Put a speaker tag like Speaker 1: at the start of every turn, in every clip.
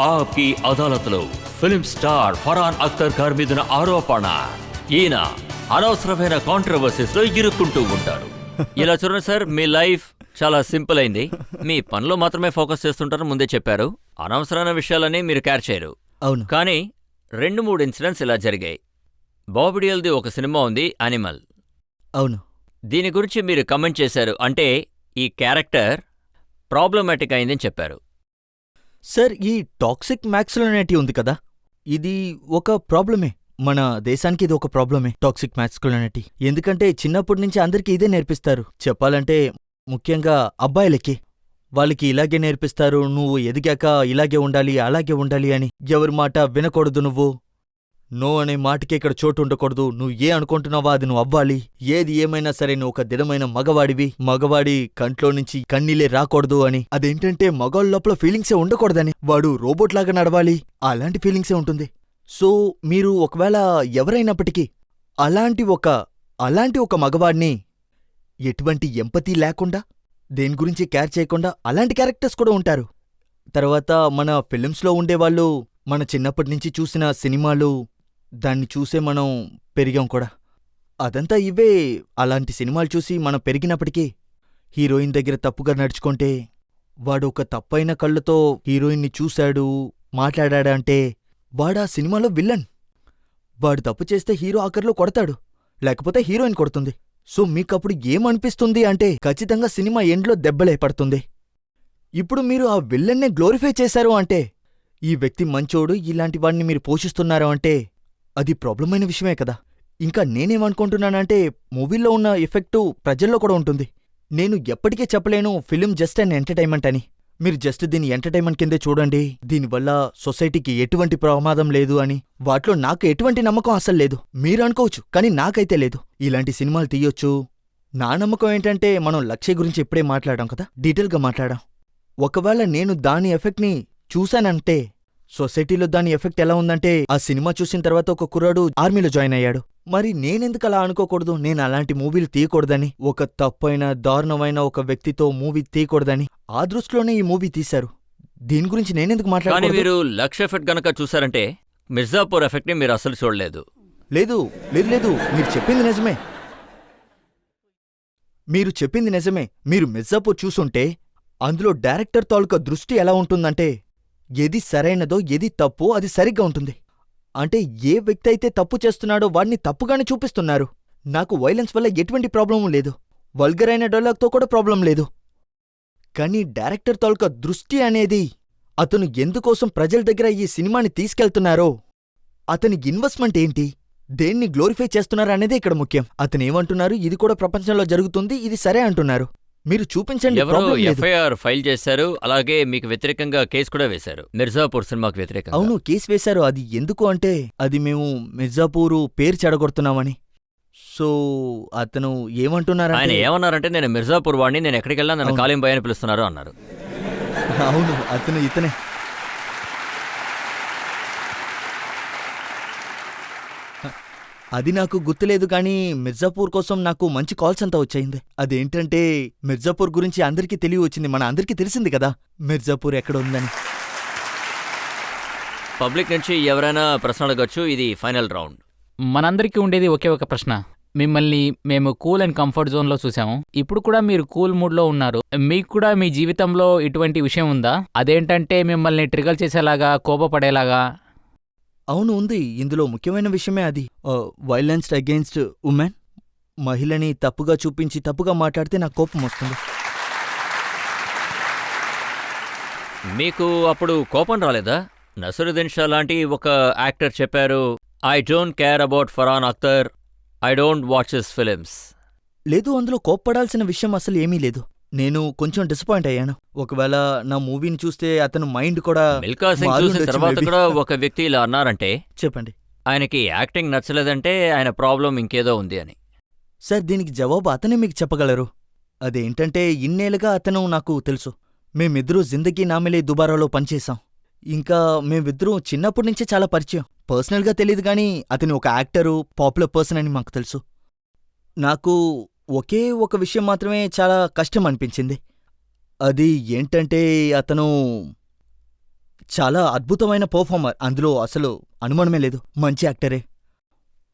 Speaker 1: ఆప్కి అదాలత్లో film star Farhan Akhtar గారి మీదున్న ఆరోపణ. ఈయన అనవసరమైన కాంట్రవర్సీస్ లో ఇరుక్కుంటూ ఉంటారు. ఇలా చూడండి సార్, మీ లైఫ్ చాలా సింపుల్ అయింది. మీ పనిలో మాత్రమే ఫోకస్ చేస్తుంటారని ముందే చెప్పారు. అనవసరమైన విషయాలని మీరు కేర్ చేయరు.
Speaker 2: అవును.
Speaker 1: కానీ 2-3 ఇన్సిడెంట్స్ ఇలా జరిగాయి. బాబీ డియోల్ది ఒక సినిమా ఉంది, యానిమల్.
Speaker 2: అవును.
Speaker 1: దీని గురించి మీరు కమెంట్ చేశారు. అంటే ఈ క్యారెక్టర్ ప్రాబ్లమాటిక్ అయిందని చెప్పారు.
Speaker 2: సార్, ఈ టాక్సిక్ మ్యాక్స్కులినిటీ ఉంది కదా, ఇది ఒక ప్రాబ్లమే. మన దేశానికి ఇది ఒక ప్రాబ్లమే, టాక్సిక్ మ్యాక్స్కులినిటీ. ఎందుకంటే చిన్నప్పటి నుంచి అందరికీ ఇదే నేర్పిస్తారు. చెప్పాలంటే ముఖ్యంగా అబ్బాయిలకి, వాళ్ళకి ఇలాగే నేర్పిస్తారు. నువ్వు ఎదిగాక ఇలాగే ఉండాలి, అలాగే ఉండాలి అని. ఎవరి మాట వినకూడదు, నువ్వు నో అనే మాటకి ఇక్కడ చోటు ఉండకూడదు. నువ్వు ఏ అనుకుంటున్నావా అది నువ్వు అవ్వాలి. ఏది ఏమైనా సరే నువ్వు ఒక దృఢమైన మగవాడివి, మగవాడి కంట్లో నుంచి కన్నీలే రాకూడదు అని. అదేంటంటే మగవాళ్ళ లోపల ఫీలింగ్సే ఉండకూడదని, వాడు రోబోట్ లాగా నడవాలి, అలాంటి ఫీలింగ్సే ఉంటుంది. సో మీరు ఒకవేళ ఎవరైనప్పటికీ అలాంటి ఒక మగవాడిని ఎటువంటి ఎంపతి లేకుండా, దేని గురించి కేర్ చేయకుండా, అలాంటి క్యారెక్టర్స్ కూడా ఉంటారు. తర్వాత మన ఫిలిమ్స్లో ఉండేవాళ్ళు, మన చిన్నప్పటి నుంచి చూసిన సినిమాలు, దాన్ని చూసే మనం పెరిగాం కూడా. అదంతా ఇవే. అలాంటి సినిమాలు చూసి మనం పెరిగినప్పటికీ హీరోయిన్ దగ్గర తప్పుగా నడుచుకుంటే, వాడు ఒక తప్పైన కళ్ళతో హీరోయిన్ని చూశాడు, మాట్లాడాడంటే వాడా సినిమాలో విల్లన్. వాడు తప్పు చేస్తే హీరో ఆఖరిలో కొడతాడు, లేకపోతే హీరోయిన్ కొడుతుంది. సో మీకప్పుడు ఏమనిపిస్తుంది అంటే ఖచ్చితంగా సినిమా ఎండ్లో దెబ్బలే పడుతుంది. ఇప్పుడు మీరు ఆ విల్లన్నే గ్లోరిఫై చేశారు అంటే, ఈ వ్యక్తి మంచోడు, ఇలాంటి వాడిని మీరు పోషిస్తున్నారు అంటే అది ప్రాబ్లమైన విషయమే కదా. ఇంకా నేనేమనుకుంటున్నానంటే, మూవీల్లో ఉన్న ఎఫెక్టు ప్రజల్లో కూడా ఉంటుంది. నేను ఎప్పటికీ చెప్పలేను ఫిలిం జస్ట్ అన్ ఎంటర్టైన్మెంట్ అని. మీరు జస్ట్ దీన్ని ఎంటర్టైన్మెంట్ కిందే చూడండి, దీనివల్ల సొసైటీకి ఎటువంటి ప్రమాదం లేదు అని. వాటిలో నాకు ఎటువంటి నమ్మకం అసలు లేదు. మీరు అనుకోవచ్చు, కానీ నాకైతే లేదు. ఇలాంటి సినిమాలు తీయొచ్చు. నా నమ్మకం ఏంటంటే, మనం లక్ష్య గురించి ఇప్పుడే మాట్లాడాం కదా, డీటెయిల్గా మాట్లాడాం. ఒకవేళ నేను దాని ఎఫెక్ట్ని చూశానంటే, సొసైటీలో దాని ఎఫెక్ట్ ఎలా ఉందంటే, ఆ సినిమా చూసిన తర్వాత ఒక కుర్రాడు ఆర్మీలో జాయిన్ అయ్యాడు. మరి నేనెందుకు అలా అనుకోకూడదు? నేను అలాంటి మూవీలు తీయకూడదని, ఒక తప్పైన దారుణమైన ఒక వ్యక్తితో మూవీ తీయకూడదని ఆ దృష్టిలోనే ఈ మూవీ తీశారు. దీని గురించి నేనెందుకు
Speaker 1: కానీ
Speaker 2: మాట్లాడాలి?
Speaker 1: మీరు లక్ష్య ఎఫెక్ట్ గనక చూసారంటే, మిర్జాపూర్ ఎఫెక్ట్ ని మీరు అసలు చూడలేదు.
Speaker 2: లేదు లేదు లేదు, మీరు చెప్పింది నిజమే. మీరు మిర్జాపూర్ చూసుంటే అందులో డైరెక్టర్ తాలూకా దృష్టి ఎలా ఉంటుందంటే, ఏది సరైనదో ఏది తప్పో అది సరిగ్గా ఉంటుంది. అంటే ఏ వ్యక్తి అయితే తప్పు చేస్తున్నాడో వాడిని తప్పుగానే చూపిస్తున్నారు. నాకు వైలెన్స్ వల్ల ఎటువంటి ప్రాబ్లమూ లేదు, వల్గర్ అయిన డైలాగ్తో కూడా ప్రాబ్లం లేదు. కానీ డైరెక్టర్ తాలూకా దృష్టి అనేది, అతను ఎందుకోసం ప్రజల దగ్గర ఈ సినిమాని తీసుకెళ్తున్నారో, అతని ఇన్వెస్ట్మెంట్ ఏంటి, దేన్ని గ్లోరిఫై చేస్తున్నారనేదే ఇక్కడ ముఖ్యం. అతనేమంటున్నారు, ఇది కూడా ప్రపంచంలో జరుగుతుంది, ఇది సరే అంటున్నారు. మీరు చూపించండి.
Speaker 1: ఎవరో ఎఫ్ఐఆర్ ఫైల్ చేశారు, అలాగే మీకు వ్యతిరేకంగా కేసు కూడా వేశారు, మిర్జాపూర్ సినిమాకి వ్యతిరేకంగా.
Speaker 2: అవును, కేసు వేశారు. అది ఎందుకు అంటే, అది మేము మిర్జాపూరు పేరు చెడగొడుతున్నామని. సో అతను ఏమంటున్నారంటే,
Speaker 1: ఆయన ఏమన్నారంటే, నేను మిర్జాపూర్ వాడిని, నేను ఎక్కడికి వెళ్ళినా నన్ను కాలిం బాయ్ అని పిలుస్తున్నారు అన్నారు.
Speaker 2: అవును, ఇతనే. అది నాకు గుర్తులేదు, కానీ మిర్జాపూర్ కోసం నాకు మంచి కాల్స్ అంతా వచ్చాయింది. అదేంటంటే, మిర్జాపూర్ గురించి అందరికీ తెలియవచ్చింది. మన అందరికీ తెలిసింది కదా మిర్జాపూర్ ఎక్కడ ఉందని.
Speaker 1: పబ్లిక్ నుంచి ఎవరైనా ప్రశ్న అడగచ్చు. ఇది ఫైనల్ రౌండ్.
Speaker 3: మనందరికీ ఉండేది ఒకే ఒక ప్రశ్న. మిమ్మల్ని మేము కూల్ అండ్ కంఫర్ట్ జోన్లో చూసాము, ఇప్పుడు కూడా మీరు కూల్ మూడ్లో ఉన్నారు. మీకు కూడా మీ జీవితంలో ఇటువంటి విషయం ఉందా? అదేంటంటే మిమ్మల్ని ట్రిగర్ చేసేలాగా, కోపపడేలాగా?
Speaker 2: అవును, ఉంది. ఇందులో ముఖ్యమైన విషయమే అది. Violence against women. మహిళని తప్పుగా చూపించి తప్పుగా మాట్లాడితే నాకు కోపం వస్తుంది.
Speaker 1: మీకు అప్పుడు కోపం రాలేదా? నసరుద్దీన్ షా లాంటి ఒక యాక్టర్ చెప్పారు, I don't care about Farhan Akhtar, I don't watch his films.
Speaker 2: లేదు, అందులో కోప్పడాల్సిన విషయం అసలు ఏమీ లేదు. నేను కొంచెం డిసప్పాయింట్ అయ్యాను. ఒకవేళ నా మూవీని చూస్తే అతను మైండ్ కూడా
Speaker 1: మిల్కా సింగ్ చూసిన తర్వాత కూడా ఒక వ్యక్తి ఇలా అన్నారంటే,
Speaker 2: చెప్పండి,
Speaker 1: ఆయనకి యాక్టింగ్ నచ్చలేదంటే ఆయన ప్రాబ్లం ఇంకేదో ఉంది అని.
Speaker 2: సార్, దీనికి జవాబు అతనే మీకు చెప్పగలరు. అదేంటంటే, ఇన్నేళ్ళుగా అతను నాకు తెలుసు. మేమిద్దరూ జిందగీ నామిలే దుబారాలో పనిచేశాం. ఇంకా మేమిద్దరూ చిన్నప్పటి నుంచే చాలా పరిచయం. పర్సనల్గా తెలియదు, కానీ అతని ఒక యాక్టరు, పాపులర్ పర్సన్ అని మాకు తెలుసు. నాకు ఒకే ఒక విషయం మాత్రమే చాలా కష్టం అనిపించింది. అది ఏంటంటే, అతను చాలా అద్భుతమైన పర్ఫార్మర్, అందులో అసలు అనుమానమే లేదు. మంచి యాక్టరే.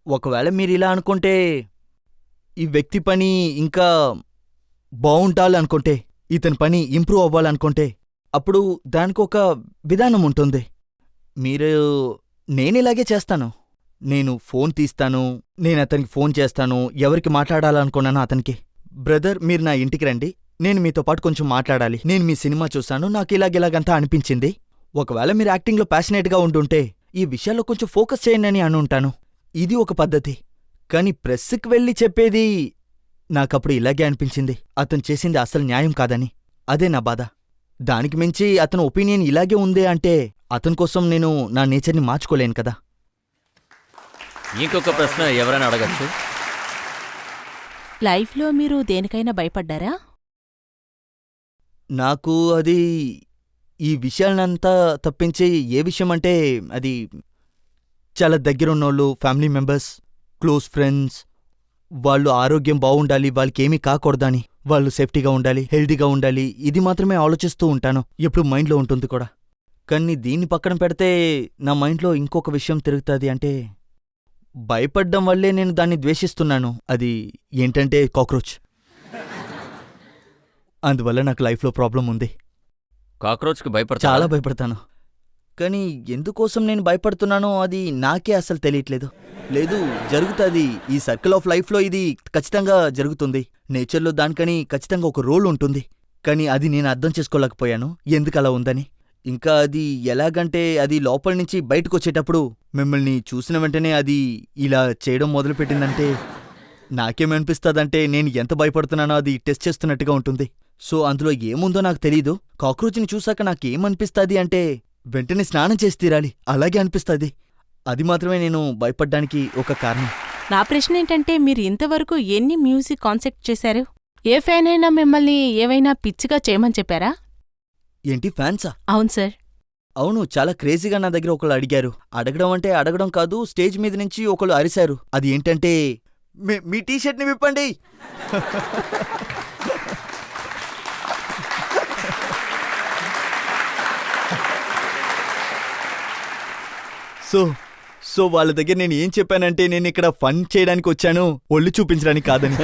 Speaker 2: ఒకవేళ మీరిలా అనుకుంటే, ఈ వ్యక్తి పని ఇంకా బావుంటాలనుకుంటే, ఇతని పని ఇంప్రూవ్ అవ్వాలనుకుంటే, అప్పుడు దానికొక విధానం ఉంటుంది. మీరు నేనిలాగే చేస్తాను. నేను ఫోన్ తీస్తాను, నేనతనికి ఫోన్ చేస్తాను, ఎవరికి మాట్లాడాలనుకున్నానో అతనికి. బ్రదర్, మీరు నా ఇంటికి రండి, నేను మీతో పాటు కొంచెం మాట్లాడాలి. నేను మీ సినిమా చూశాను, నాకు ఇలాగిలాగంతా అనిపించింది. ఒకవేళ మీరు యాక్టింగ్లో ప్యాషనేట్గా ఉండుంటే ఈ విషయాల్లో కొంచెం ఫోకస్ చేయండి అని అనుంటాను. ఇది ఒక పద్ధతి. కాని ప్రెస్కి వెళ్ళి చెప్పేది నాకప్పుడు ఇలాగే అనిపించింది. అతను చేసింది అసలు న్యాయం కాదని. అదే నా బాధ. దానికి మించి అతని ఒపీనియన్ ఇలాగే ఉందే అంటే అతని కోసం నేను నా నేచర్ని మార్చుకోలేను కదా.
Speaker 1: ఇంకొక ప్రశ్న ఎవరైనా అడగచ్చు.
Speaker 4: లైఫ్లో మీరు దేనికైనా భయపడ్డారా?
Speaker 2: నాకు అది ఈ విషయాలనంతా తప్పించి ఏ విషయం అంటే అది చాలా దగ్గరున్నోళ్ళు, ఫ్యామిలీ మెంబర్స్, క్లోజ్ ఫ్రెండ్స్, వాళ్ళు ఆరోగ్యం బావుండాలి, వాళ్ళకేమీ కాకూడదని, వాళ్ళు సేఫ్టీగా ఉండాలి, హెల్తీగా ఉండాలి, ఇది మాత్రమే ఆలోచిస్తూ ఉంటాను. ఎప్పుడు మైండ్లో ఉంటుంది కూడా. కానీ దీన్ని పక్కన పెడితే నా మైండ్లో ఇంకొక విషయం తిరుగుతుంది. అంటే భయపడ్డం వల్లే నేను దాన్ని ద్వేషిస్తున్నాను. అది ఏంటంటే కాక్రోచ్. అందువల్ల నాకు లైఫ్లో ప్రాబ్లం ఉంది.
Speaker 1: కాక్రోచ్కి భయపడతా?
Speaker 2: చాలా భయపడతాను. కానీ ఎందుకోసం నేను భయపడుతున్నానో అది నాకే అసలు తెలియట్లేదు. లేదు, జరుగుతుంది. ఈ సర్కిల్ ఆఫ్ లైఫ్లో ఇది ఖచ్చితంగా జరుగుతుంది. నేచర్లో దానికని ఖచ్చితంగా ఒక రోల్ ఉంటుంది. కానీ అది నేను అర్థం చేసుకోలేకపోయాను ఎందుకు అలా ఉందని. ఇంకా అది ఎలాగంటే అది లోపల నుంచి బయటకు వచ్చేటప్పుడు మిమ్మల్ని చూసిన వెంటనే అది ఇలా చేయడం మొదలుపెట్టిందంటే నాకేమనిపిస్తుందంటే నేను ఎంత భయపడుతున్నానో అది టెస్ట్ చేస్తున్నట్టుగా ఉంటుంది. సో అందులో ఏముందో నాకు తెలీదు. కాక్రోచ్ని చూశాక నాకేమనిపిస్తుంది అంటే వెంటనే స్నానం చేసి తీరాలి, అలాగే అనిపిస్తుంది. అది మాత్రమే నేను భయపడ్డానికి ఒక కారణం.
Speaker 4: నా ప్రశ్న ఏంటంటే, మీరు ఇంతవరకు ఎన్ని మ్యూజిక్ కాన్సెప్ట్ చేశారు? ఏ ఫ్యాన్ అయినా మిమ్మల్ని ఏవైనా పిచ్చిగా చేయమని చెప్పారా?
Speaker 2: ఏంటి, ఫ్యాన్సా?
Speaker 4: అవును సార్.
Speaker 2: అవును, చాలా క్రేజీగా నా దగ్గర ఒకళ్ళు అడిగారు. అడగడం అంటే అడగడం కాదు, స్టేజ్ మీద నుంచి ఒకళ్ళు అరిశారు. అది ఏంటంటే, మీ టీషర్ట్ని విప్పండి. సో వాళ్ళ దగ్గర నేను ఏం చెప్పానంటే, నేను ఇక్కడ ఫన్ చేయడానికి వచ్చాను, ఒళ్ళు చూపించడానికి కాదని.